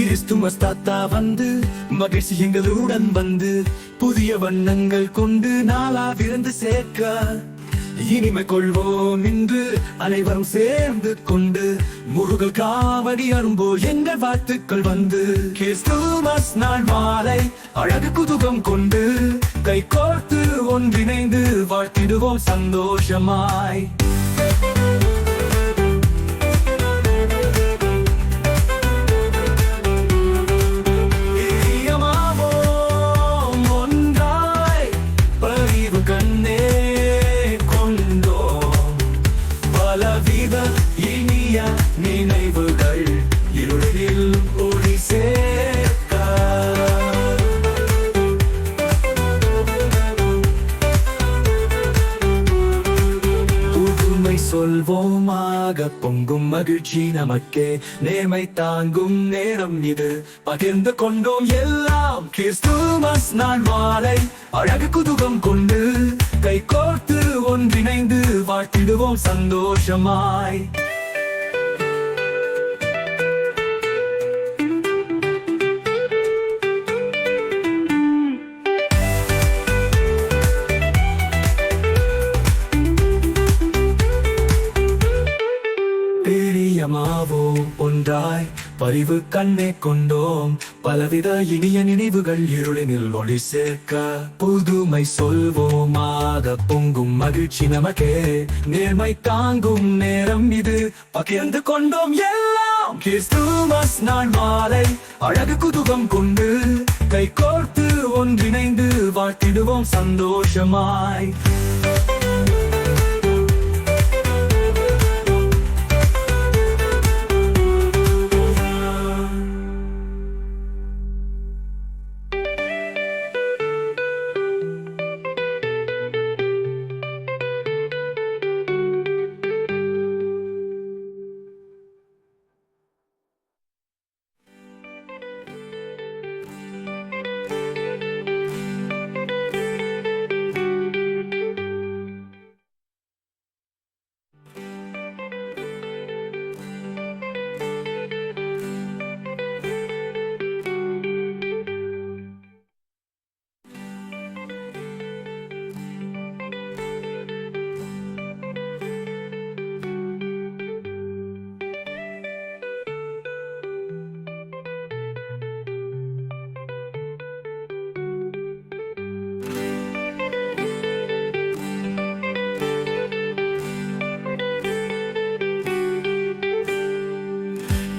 Christmas தாத்தா வந்து மகிழ்ச்சி எங்களுடன் வந்து புதிய வண்ணங்கள் கொண்டு நாளா விருந்து சேர்க்க இனிமை கொள்வோம் என்று அனைவரும் சேர்ந்து கொண்டு முருகல் காவடி அரும்போல் எங்கள் வாழ்த்துக்கள் வந்து கிறிஸ்துமஸ் நாள் மாலை அழகு குதுகம் கொண்டு கை கோர்த்து ஒன்றிணைந்து வாழ்த்திடுவோம் சந்தோஷமாய். இனிய நினைவுகள் இருளில் ஒளி சேர்க்க புதுமை சொல்வோமாக பொங்கும் மகிழ்ச்சி நமக்கே நேர்மை தாங்கும் நேரம் இது பகிர்ந்து கொண்டோம் எல்லாம் கிறிஸ்துமஸ் நாள் மாலை அழகு குதுகம் கொண்டு கை கோர்த்து ஒன்றிணைந்து வாழ்த்திடுவோம் சந்தோஷமாய். பிரியமாவோம் ஒன்றாய் பரிவு கண்ணே கொண்டோம் பலவித இனிய நினைவுகள் இருளினில் ஒளி சேர்க்க புதுமை சொல்வோமாக பொங்கும் மகிழ்ச்சி நமக்கே நேர்மை தாங்கும் நேரம் இது பகிர்ந்து கொண்டோம் எல்லாம் கிறிஸ்துமஸ் நாள் மாலை அழகு குதுகம் கொண்டு கை கோர்த்து ஒன்றிணைந்து வாழ்த்திடுவோம் சந்தோஷமாய்.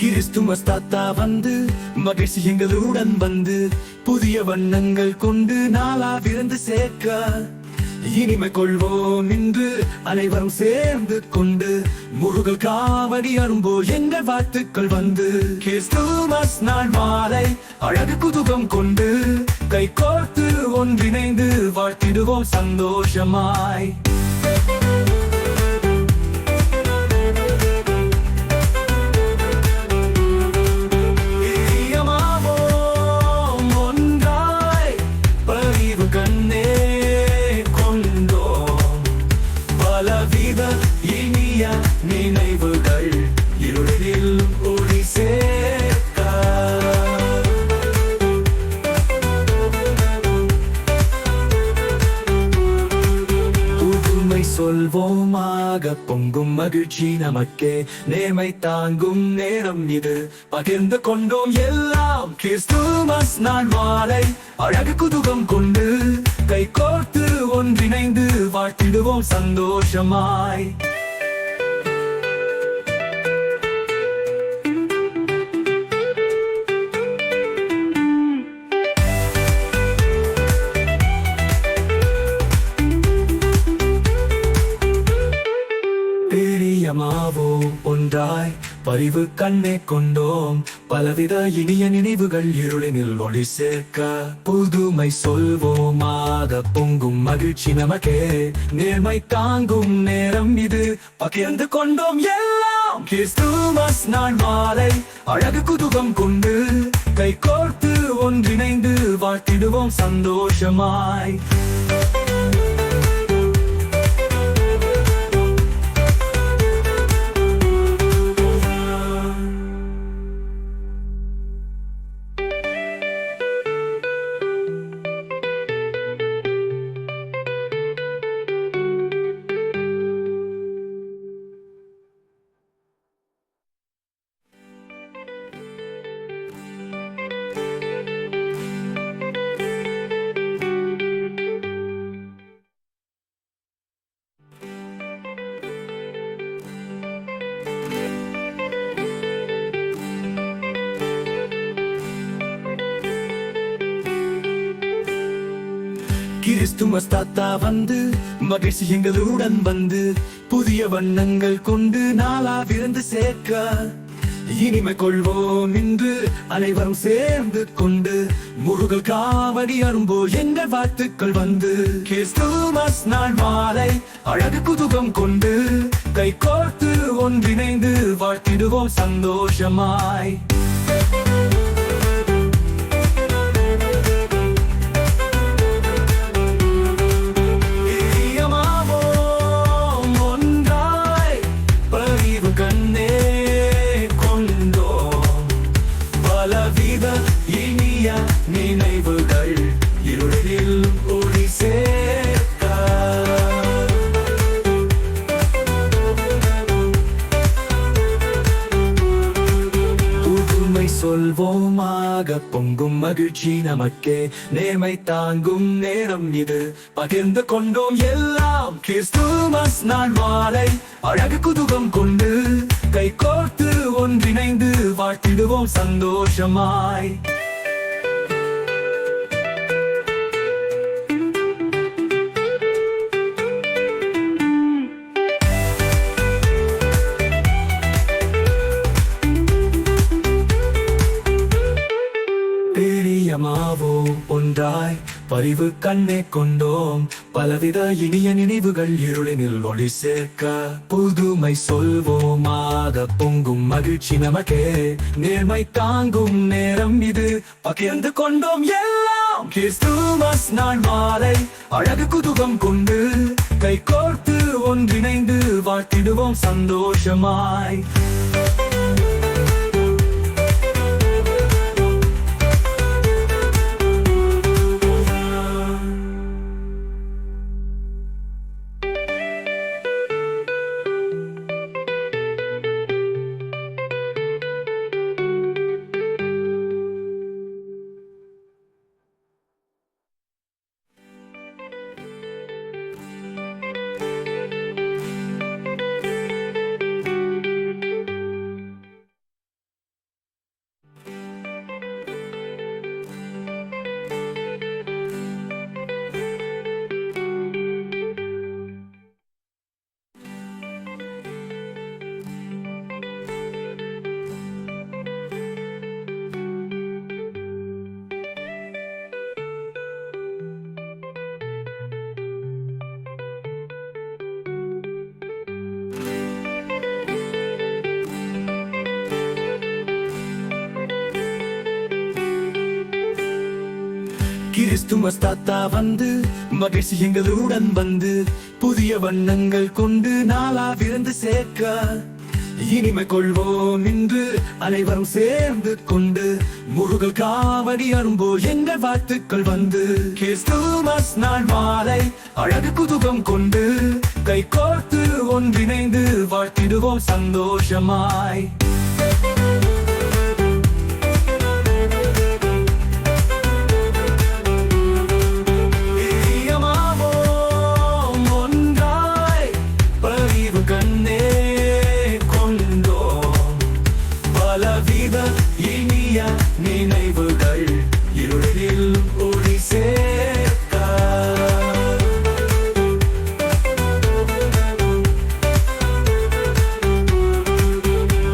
கிறிஸ்துமஸ் தாத்தா வந்து மகிழ்ச்சி எங்களுடன் வந்து புதிய வண்ணங்கள் கொண்டு நாளா விருந்து சேர்க்க இனிமை கொள்வோம் என்று அனைவரும் சேர்ந்து கொண்டு முருகல் காவடி அரும்போல் எங்கள் வாழ்த்துக்கள் வந்து கிறிஸ்துமஸ் நாள் மாலை அழகு குதுகம் கொண்டு கை கோர்த்து ஒன்றிணைந்து வாழ்த்திடுவோம் சந்தோஷமாய். இனிய நினைவுகள் இருளில் ஒளி சேர்க்க புதுமை சொல்வோமாக பொங்கும் மகிழ்ச்சி நமக்கே நேர்மை தாங்கும் நேரம் இது பகிர்ந்து கொண்டோம் எல்லாம் கிறிஸ்துமஸ் நாள் மாலை அழகு குதுகம் கொண்டு கை கோர்த்து ஒன்றிணைந்து வாழ்த்திடுவோம் சந்தோஷமாய். பிரியமாவோம் ஒன்றாய் பரிவு கண்ணே கொண்டோம் பலவித இனிய நினைவுகள் இருளினில் ஒளி சேர்க்க புதுமை சொல்வோமாக பொங்கும் மகிழ்ச்சி நமக்கே நேர்மை தாங்கும் நேரம் இது பகிர்ந்து கொண்டோம் எல்லாம் கிறிஸ்துமஸ் நாள் மாலை அழகு குதுகம் கொண்டு கை கோர்த்து ஒன்றிணைந்து வாழ்த்திடுவோம் சந்தோஷமாய். கிறிஸ்துமஸ் தாத்தா வந்து மகிழ்ச்சி எங்களுடன் வந்து புதிய வண்ணங்கள் கொண்டு நாளா விருந்து சேர்க்க இனிமை கொள்வோம் என்று அனைவரும் சேர்ந்து கொண்டு முருகல் காவடி அரும்போல் எங்கள் வாழ்த்துக்கள் வந்து கிறிஸ்துமஸ் நாள் மாலை அழகு குதுகம் கொண்டு கை கோர்த்து ஒன்றிணைந்து வாழ்த்திடுவோம் சந்தோஷமாய். இனிய நினைவுகள் இருளில் ஒளி சேர்க்க புதுமை சொல்வோமாக பொங்கும் மகிழ்ச்சி நமக்கே நேர்மை தாங்கும் நேரம் இது பகிர்ந்து கொண்டோம் எல்லாம் கிறிஸ்துமஸ் நாள் மாலை அழகு குதுகம் கொண்டு கை கோர்த்து ஒன்றிணைந்து வாழ்த்திடுவோம் சந்தோஷமாய். பிரியமாவோ ஒன்றாய் பரிவு கண்ணே கொண்டோம் பலவித இனிய நினைவுகள் இருளினில் ஒளி சேர்க்க புதுமை சொல்வோமாக பொங்கும் மகிழ்ச்சி நமக்கே நேர்மை தாங்கும் நேரம் இது பகிர்ந்து கொண்டோம் எல்லாம் கிறிஸ்துமஸ் நாள் மாலை அழகு குதுகம் கொண்டு கை கோர்த்து ஒன்றிணைந்து வாழ்த்திடுவோம் சந்தோஷமாய். கிறிஸ்துமஸ் தாத்தா வந்து மகிழ்ச்சி எங்களுடன் வந்து புதிய வண்ணங்கள் கொண்டு நாளா விருந்து சேர்க்க இனிமை கொள்வோம் என்று அனைவரும் சேர்ந்து கொண்டு முருகல் காவடி அரும்போல் எங்கள் வாழ்த்துக்கள் வந்து கிறிஸ்துமஸ் நாள் மாலை அழகு குதுகம் கொண்டு கை கோர்த்து ஒன்றிணைந்து வாழ்த்திடுவோம் சந்தோஷமாய். இனிய நினைவுகள் இருளில் ஒளி சேர்க்க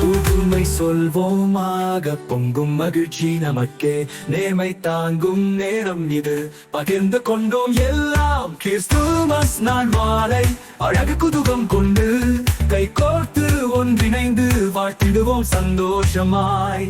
புதுமை சொல்வோமாக பொங்கும் மகிழ்ச்சி நமக்கே நேர்மை தாங்கும் நேரம் இது பகிர்ந்து கொண்டோம் எல்லாம் கிறிஸ்துமஸ் நாள் மாலை அழகு குதுகம் கொண்டு கை கோர்த்து ஒன்றிணைந்து வாழ்த்திடுவோம் சந்தோஷமாய்.